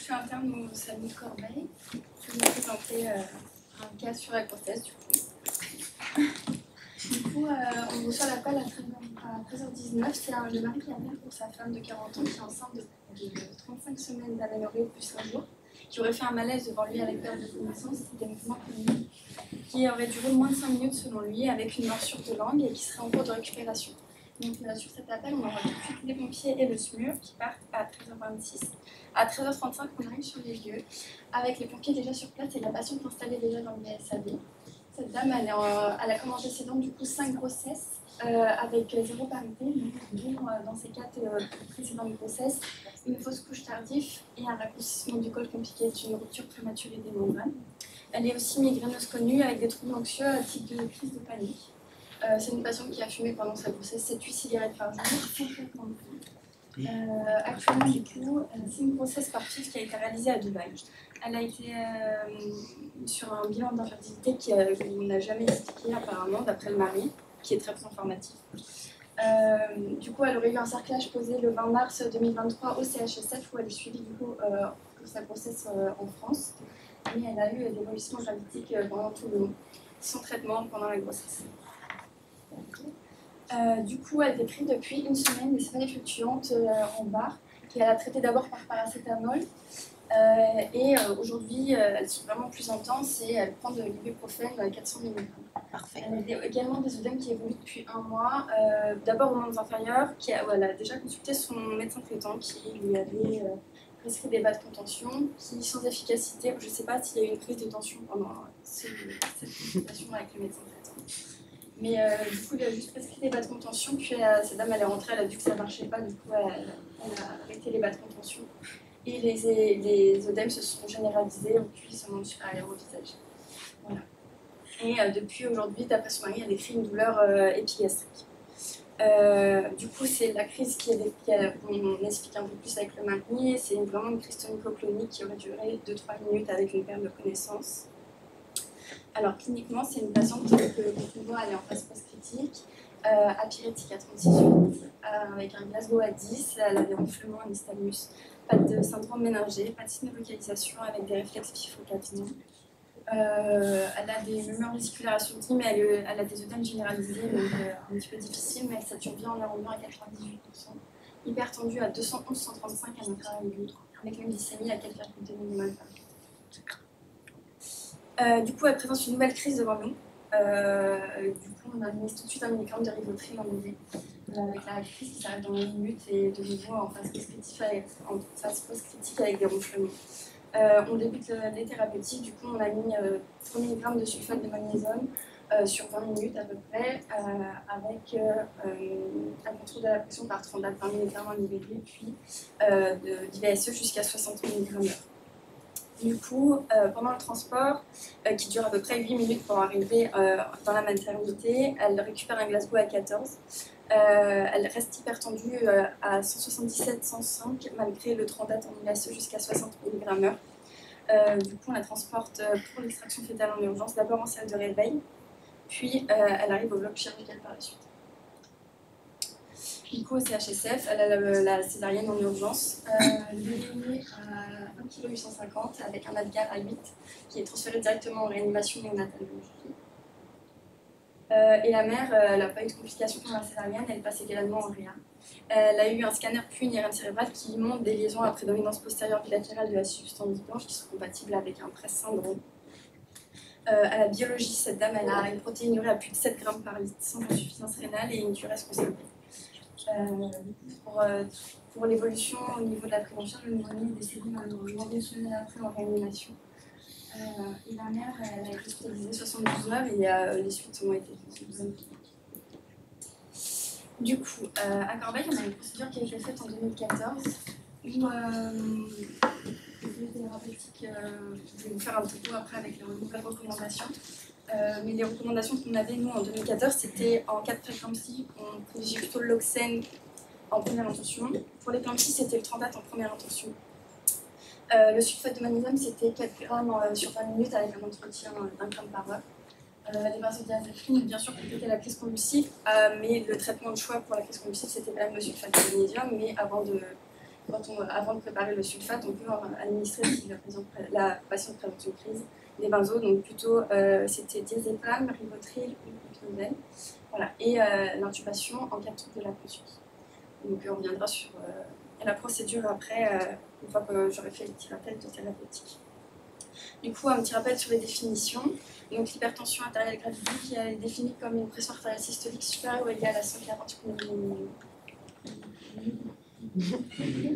suis interne au SAMU de Corbeil. Je vais vous présenter un cas sur la grossesse du coup. On reçoit l'appel à 13h19. C'est le mari qui appelle pour sa femme de 40 ans qui est enceinte de 35 semaines d'aménorrhée plus un jour, qui aurait fait un malaise devant lui avec perte de connaissance, des mouvements chroniques, qui aurait duré moins de 5 minutes selon lui, avec une morsure de langue et qui serait en cours de récupération. Donc sur cet appel, on envoie tout de suite les pompiers et le SMUR qui partent à 13h26. À 13h35, on arrive sur les lieux, avec les pompiers déjà sur place et la patiente installée déjà dans le VSAD. Cette dame, elle a comme antécédent du coup 5 grossesses avec 0 parité, dont dans ces 4 précédentes grossesses, une fausse couche tardive et un raccourcissement du col compliqué d'une rupture prématurée des membranes. Elle est aussi migraineuse connue avec des troubles anxieux à type de crise de panique. C'est une patiente qui a fumé pendant sa grossesse 7-8 cigarettes par jour, sans traitement de fond. Actuellement, du coup, c'est une grossesse par FIV qui a été réalisée à Dubaï. Elle a été sur un bilan d'infertilité qui n'a jamais expliqué apparemment, d'après le mari, qui est très peu informatif. Du coup, elle aurait eu un cerclage posé le 20 mars 2023 au CHSF où elle est suivie du coup pour sa grossesse en France. Et elle a eu des vomissements gravitiques pendant tout le long, sans traitement pendant la grossesse. Du coup, elle était prise depuis une semaine des céphalées fluctuantes en barre, qu'elle a traité d'abord par paracétamol. Aujourd'hui, elles sont vraiment plus intenses et elle prend de l'ibuprofène 400 mg. Parfait. Elle a également des œdèmes qui évoluent depuis un mois. D'abord aux membres inférieurs, où elle a déjà consulté son médecin traitant qui lui avait prescrit des bas de contention, qui sans efficacité, je ne sais pas s'il y a eu une prise de tension pendant cette consultation avec le médecin traitant. Mais du coup, il a juste prescrit des bas de contention, puis cette dame elle est rentrée, elle a vu que ça ne marchait pas, du coup elle a arrêté les bas de contention. Et les œdèmes se sont généralisés au cuisse, au membre supérieur, au visage. Voilà. Et depuis aujourd'hui, d'après son mari, elle décrit une douleur épigastrique. Du coup, c'est la crise qu'on explique un peu plus avec le mari. C'est vraiment une crise tonico-clonique qui aurait duré 2-3 minutes avec une perte de connaissance. Alors, cliniquement, c'est une patiente que voit, elle est en phase post-critique, apyrétique à 36,8, avec un Glasgow à 10, elle a des ronflements, un nystagmus, pas de syndrome méningé, pas de signe de localisation avec des réflexes physico-capillons. Elle a des humeurs vésiculaires assourdies, mais elle a des œdèmes généralisés, donc un petit peu difficile, mais elle sature bien en neuromien à 98%. Hypertendue à 211-135 à l'intra-aigu, avec une glycémie à 4,2 mmol par litre. Du coup, elle présente une nouvelle crise devant nous. Du coup, on administre tout de suite 1 mg de Rivotril en IV, avec la crise qui s'arrête dans 1 minute et de nouveau en phase post-critique avec des ronflements. On débute les thérapeutiques, du coup on a mis 3 mg de sulfate de magnésium sur 20 minutes à peu près, avec un contrôle de la pression par 30 à 20 mg en IVD, puis d'IVSE jusqu'à 60 mg/h. Du coup, pendant le transport, qui dure à peu près 8 minutes pour arriver dans la maternité, elle récupère un Glasgow à 14. Elle reste hypertendue à 177-105 malgré le Trendat en IVSE jusqu'à 60 mg/h. Du coup, on la transporte pour l'extraction fétale en urgence, d'abord en salle de réveil, puis elle arrive au bloc chirurgical par la suite. Du coup, au CHSF, elle a la césarienne en urgence, liée à 1,850 kg avec un Adgar à 8 qui est transféré directement en réanimation néonatale. Et la mère, elle n'a pas eu de complications pendant la césarienne, elle passe également en réa. Elle a eu un scanner puis une IRM cérébrale qui montre des liaisons à prédominance postérieure bilatérale de la substance blanche qui sont compatibles avec un PRES syndrome. À la biologie, cette dame, elle a une protéinurie à plus de 7 grammes par litre, sans insuffisance rénale et une diurèse conservée. Pour l'évolution au niveau de la prise en charge, le nouveau-né est décédé malheureusement une semaine après en réanimation. Et la mère, elle a été hospitalisée 72 heures et les suites ont été bonnes. Du coup, à Corbeil, on a une procédure qui a été faite en 2014 où les thérapeutiques, je vais vous faire un topo après avec les nouvelles recommandations. Mais les recommandations qu'on avait, nous, en 2014, c'était en cas de préclampsie, on privilégiait plutôt le Loxène en première intention. Pour l'éclampsie, c'était le Trendat en première intention. Le sulfate de magnésium, c'était 4 grammes sur 20 minutes avec un entretien d'1 gramme par heure. Les benzodiazépines, bien sûr, complétaient la crise convulsive, mais le traitement de choix pour la crise convulsive, c'était quand même le sulfate de magnésium, mais avant de avant de préparer le sulfate, on peut administrer si la patiente présente une crise des benzos, donc plutôt c'était diazépam, rivotril ou clopidogrel. Voilà, et l'intubation en cas de trouble de la conscience. Donc on reviendra sur la procédure après, une fois que j'aurai fait le petit rappel de thérapeutique. Du coup, un petit rappel sur les définitions. Donc l'hypertension artérielle gravidique est définie comme une pression artérielle systolique supérieure ou égale à 140 mm.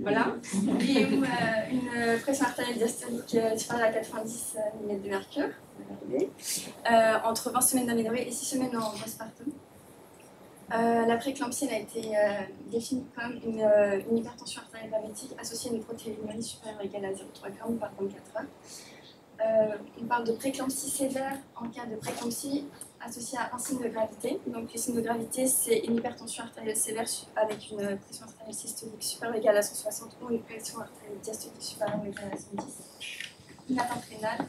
Voilà. Et une pression artérielle diastolique supérieure à 90 mm de mercure, entre 20 semaines d'aménorrhée et 6 semaines en postpartum. La préclampsie a été définie comme une hypertension artérielle diabétique associée à une protéinurie supérieure ou égale à 0,3 g par 24 heures. On parle de préclampsie sévère en cas de préclampsie associée à un signe de gravité. Donc les signes de gravité, c'est une hypertension artérielle sévère avec une pression artérielle systolique supérieure ou égale à 160 ou une pression artérielle diastolique supérieure ou égale à 110. Une atteinte rénale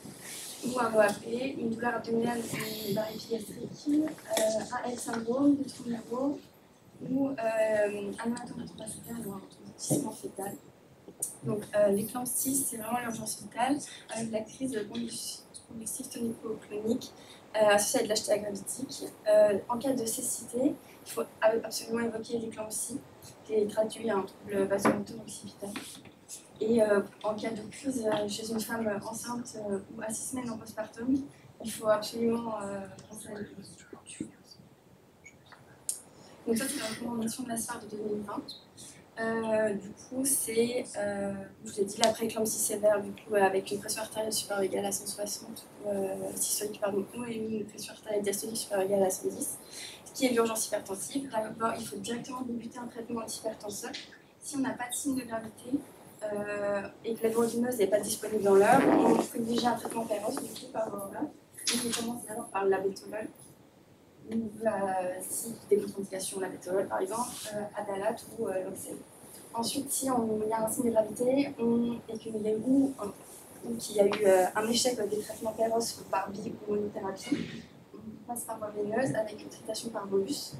ou un OAP, une douleur abdominale ou une barre épigastrique, un L syndrome, du trouble nerveux ou un hématome intrapassagère ou un traumatisme fœtal. Donc l'éclampsie, c'est vraiment l'urgence vitale avec la crise convulsive tonico-clonique associée à de l'HTA gravidique. En cas de cécité, il faut absolument évoquer l'éclampsie qui est traduit à un trouble vasomoteur occipital. Et en cas de crise chez une femme enceinte ou à 6 semaines en postpartum, il faut absolument penser à l'éclampsie. Donc ça, c'est la recommandation de la SFAR de 2020. Du coup, c'est, je vous ai dit, la prééclampsie sévère, du coup, avec une pression artérielle supérieure ou égale à 160, systolique, pardon, ou une pression artérielle diastolique supérieure ou égale à 110, ce qui est l'urgence hypertensive. D'abord, il faut directement débuter un traitement antihypertenseur. Si on n'a pas de signe de gravité et que la volumineuse n'est pas disponible dans l'heure, on privilégie un traitement péros, du coup, par là. Donc, on commence d'abord par l'abétolol. Si des contre-indications, la bétolol par exemple, Adalat ou l'Oxel. Ensuite, si il y a un signe de gravité et qu'il y a eu qu'il y a eu un échec des traitements péros par bi ou monothérapie, on passe par voie veineuse avec une traitation par bolus.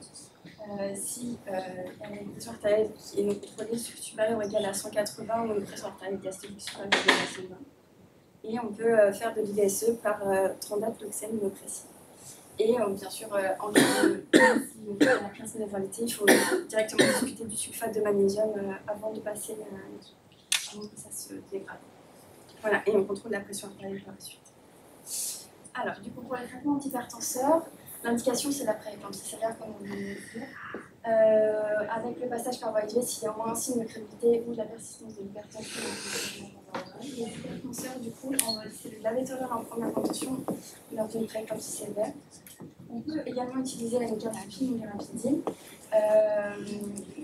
Si il y a une pression artérielle qui est non contrôlée supérieure ou égale à 180 ou une pression artérielle diastolique supérieure ou égale à 120. Et on peut faire de l'IVSE par Trendat, L'Oxel ou Lopresti. Et bien sûr, en cas de la crise de gravité, il faut directement discuter du sulfate de magnésium avant de passer, avant que ça se dégrade. Voilà, et on contrôle la pression artérielle par la suite. Alors, du coup, pour les traitements antihypertenseurs, l'indication c'est la prééclampsie sévère, comme on vient de le dire. Avec le passage par voie IV, s'il y a au moins un signe de crédulité ou de la persistance de l'hypertension. Les hypertenseurs, du coup, c'est l'abétolol en première intention lors d'une prééclampsie sévère. On peut également utiliser la nicardipine ou l'irapidine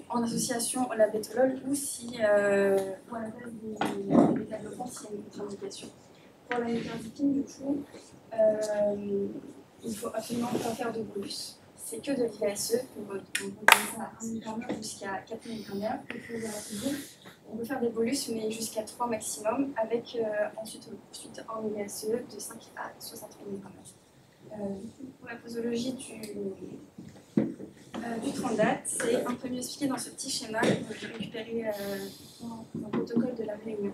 en association au labétolol ou à la place du bêta-bloquant s'il y a une contre-indication. Pour la nicardipine, du coup, il faut absolument pas faire de bolus. C'est que de l'IVSE, on peut commencer à 1 mg jusqu'à 4 mg. Et pour l'irapidine, on peut faire des bolus, mais jusqu'à 3 maximum, avec ensuite en IVSE de 5 à 60 mg. Pour la posologie du Trendat, c'est un peu mieux expliqué dans ce petit schéma que j'ai récupéré dans le protocole de la réunion.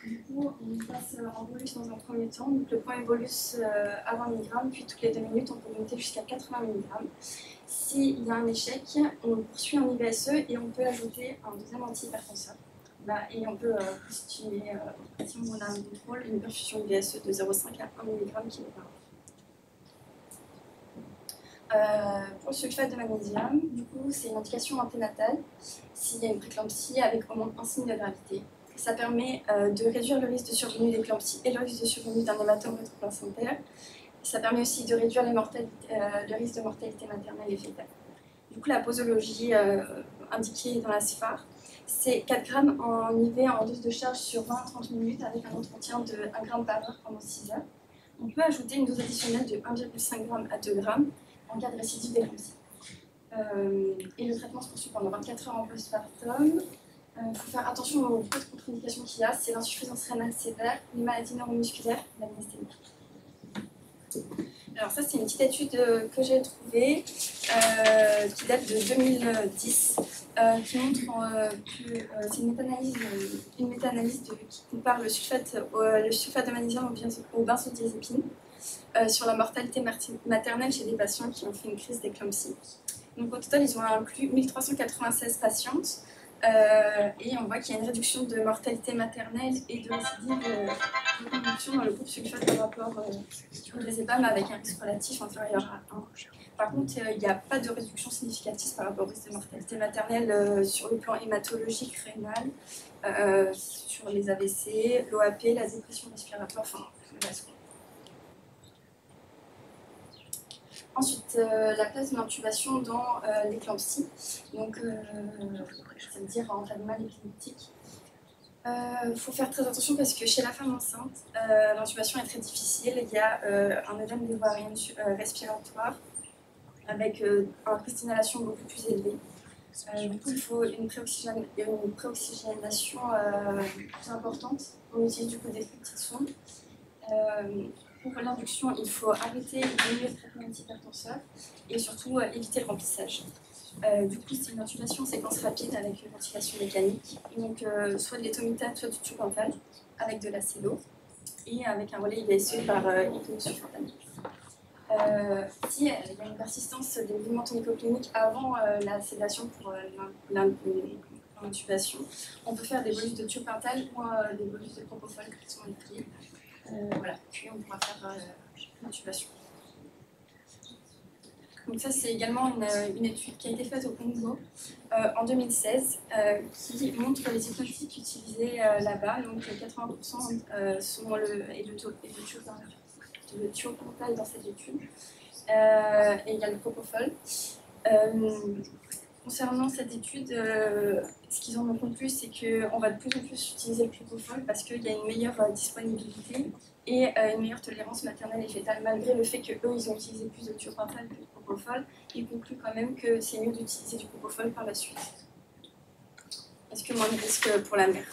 Du coup, on passe en bolus dans un premier temps. Donc, le premier bolus à 20 mg, puis toutes les 2 minutes, on peut monter jusqu'à 80 mg. S'il y a un échec, on poursuit en IVSE et on peut ajouter un deuxième antihypertenseur. Et on peut constituer, si on a un contrôle, une perfusion IVSE de 0,5 à 1 mg qui est pour le sulfate de magnésium, du coup, c'est une indication anténatale s'il y a une préclampsie avec au moins un signe de gravité. Ça permet de réduire le risque de survenue d'éclampsie et le risque de survenue d'un hématome rétroplacentaire. Ça permet aussi de réduire le risque de mortalité maternelle et fœtale. Du coup, la posologie indiquée dans la SFAR, c'est 4 grammes en IV en dose de charge sur 20 à 30 minutes avec un entretien de 1 g par heure pendant 6 heures. On peut ajouter une dose additionnelle de 1,5 g à 2 g en cas de récidive d'éclampsie. Et le traitement se poursuit pendant 24 heures en postpartum. Il faut faire attention aux peu de contre-indications qu'il y a, c'est l'insuffisance rénale sévère, les maladies neuromusculaires, la myasthénie. Alors ça, c'est une petite étude que j'ai trouvée qui date de 2010 qui montre que c'est une méta-analyse qui compare le sulfate de magnésium au benzodiazépine sur la mortalité maternelle chez des patients qui ont fait une crise d'éclampsie. Donc au total, ils ont inclus 1396 patientes et on voit qu'il y a une réduction de mortalité maternelle et de récidive de conduction dans le groupe sulfate par rapport aux diazépam avec un risque relatif inférieur à 1. Par contre, il n'y a pas de réduction significative par rapport au risque de mortalité maternelle sur le plan hématologique, rénal, sur les AVC, l'OAP, la dépression respiratoire, enfin, le reste. Ensuite, la place de l'intubation dans l'éclampsie, donc ça veut dire en cas de mal épileptique. Il faut faire très attention parce que chez la femme enceinte, l'intubation est très difficile. Il y a un œdème des voies respiratoires avec un risque d'inhalation beaucoup plus élevé. Du coup, il faut une préoxygénation plus importante. On utilise du coup des petites sondes. Pour l'induction, il faut arrêter et diminuer le traitement antihypertenseur et surtout éviter le remplissage. Du coup, c'est une intubation en séquence rapide avec une ventilation mécanique, donc soit de l'étomitate, soit du tube-dental avec de l'acélo et avec un relais IVSE par hypnosulfontamide. Si il y a une persistance des mouvements tonico-cliniques avant la sédation pour l'intubation, on peut faire des bolus de tube-dental ou des bolus de propofol qui sont écrits. Voilà, puis on pourra faire l'intubation. Donc ça, c'est également une étude qui a été faite au Congo en 2016 qui montre les hypnotiques utilisées là-bas. Donc 80% sont le thiopental dans cette étude. Et il y a le propofol. Concernant cette étude, ce qu'ils en ont conclu, c'est qu'on va de plus en plus utiliser le propofol parce qu'il y a une meilleure disponibilité et une meilleure tolérance maternelle et fétale, malgré le fait qu'eux, ils ont utilisé plus de thiopental que de propofol. Ils concluent quand même que c'est mieux d'utiliser du propofol par la suite. Est-ce que moins de risque pour la mère?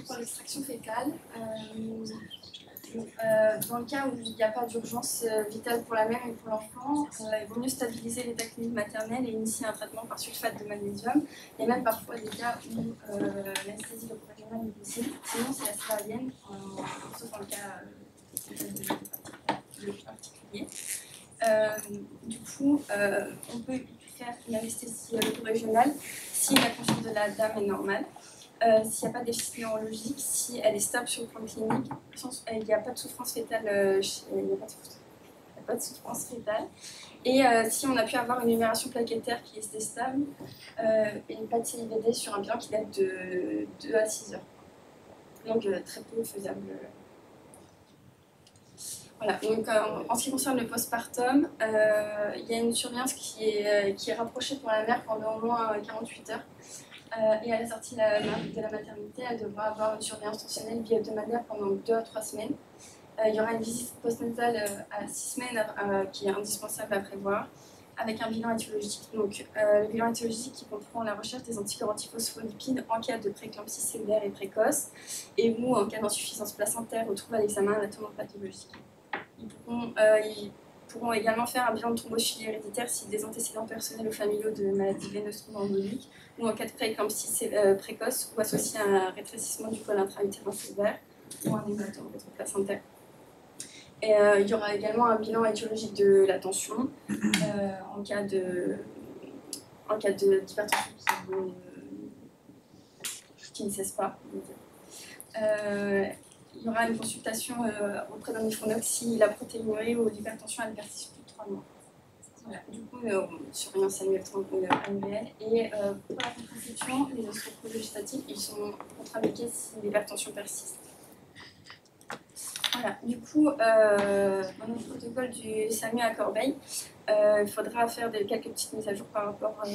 Pour l'extraction fétale, dans le cas où il n'y a pas d'urgence vitale pour la mère et pour l'enfant, il vaut mieux stabiliser l'état clinique maternel et initier un traitement par sulfate de magnésium. Il y a même parfois des cas où l'anesthésie locale est possible. Sinon, c'est la césarienne, sauf en le cas particulier. Du coup, on peut faire une anesthésie locale si la conscience de la dame est normale. S'il n'y a pas de déficit neurologique, si elle est stable sur le plan clinique, il n'y a pas de souffrance fétale, Et si on a pu avoir une numération plaquettaire qui est stable, et pas de CIVD sur un bilan qui date de 2 à 6 heures. Donc très peu faisable. Voilà, donc en ce qui concerne le postpartum, il y a une surveillance qui est rapprochée pour la mère pendant au moins 48 heures. Et à la sortie de la maternité, elle devra avoir une surveillance tensionnelle bi-hebdomadaire pendant 2 à 3 semaines. Il y aura une visite postnatale à 6 semaines qui est indispensable à prévoir, avec un bilan étiologique. Donc, le bilan étiologique qui comprend la recherche des anticorps antiphospholipides en cas de prééclampsie cellulaire et précoce, et ou en cas d'insuffisance placentaire ou trouble à l'examen anatomopathologique. Ils pourront également faire un bilan de thrombophilie héréditaire si des antécédents personnels ou familiaux de maladies veineuses thromboemboliques ou en cas de prééclampsie précoce ou associé à un rétrécissement du col intra-utérin sévère ou un hématome rétroplacentaire. Et il y aura également un bilan étiologique de la tension en cas d'hypertension qui ne cesse pas. Il y aura une consultation auprès d'un néphronologue si la protéinurie ou l'hypertension elle persiste plus de 3 mois. Voilà. Du coup, surveillance annuelle et pour la contraception, les oestroprogestatifs, ils sont contre-indiqués si l'hypertension persiste. Voilà. Du coup, dans notre protocole du SAMU à Corbeil, il faudra faire quelques petites mises à jour par rapport à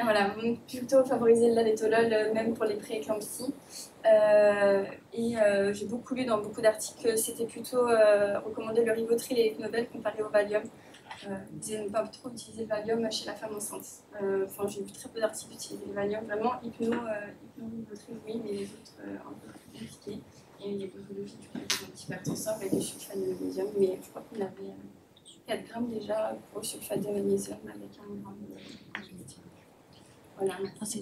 voilà, donc plutôt favoriser le lavétolol même pour les prééclampsies. Et j'ai beaucoup lu dans beaucoup d'articles que c'était plutôt recommandé le Rivotril et l'Hypnobel comparé au Valium. Ils disaient ne pas trop utiliser le Valium chez la femme enceinte. Enfin, j'ai vu très peu d'articles utiliser le Valium. Vraiment, Rivotril, oui, mais les autres un peu plus compliqués. Et il y a des posologies du coup, des antihypertenseurs et du sulfate de magnésium, mais je crois qu'on l'avait. 4 grammes déjà pour sulfate de magnésium avec 1 gramme de magnésium. Voilà. Ça, c'est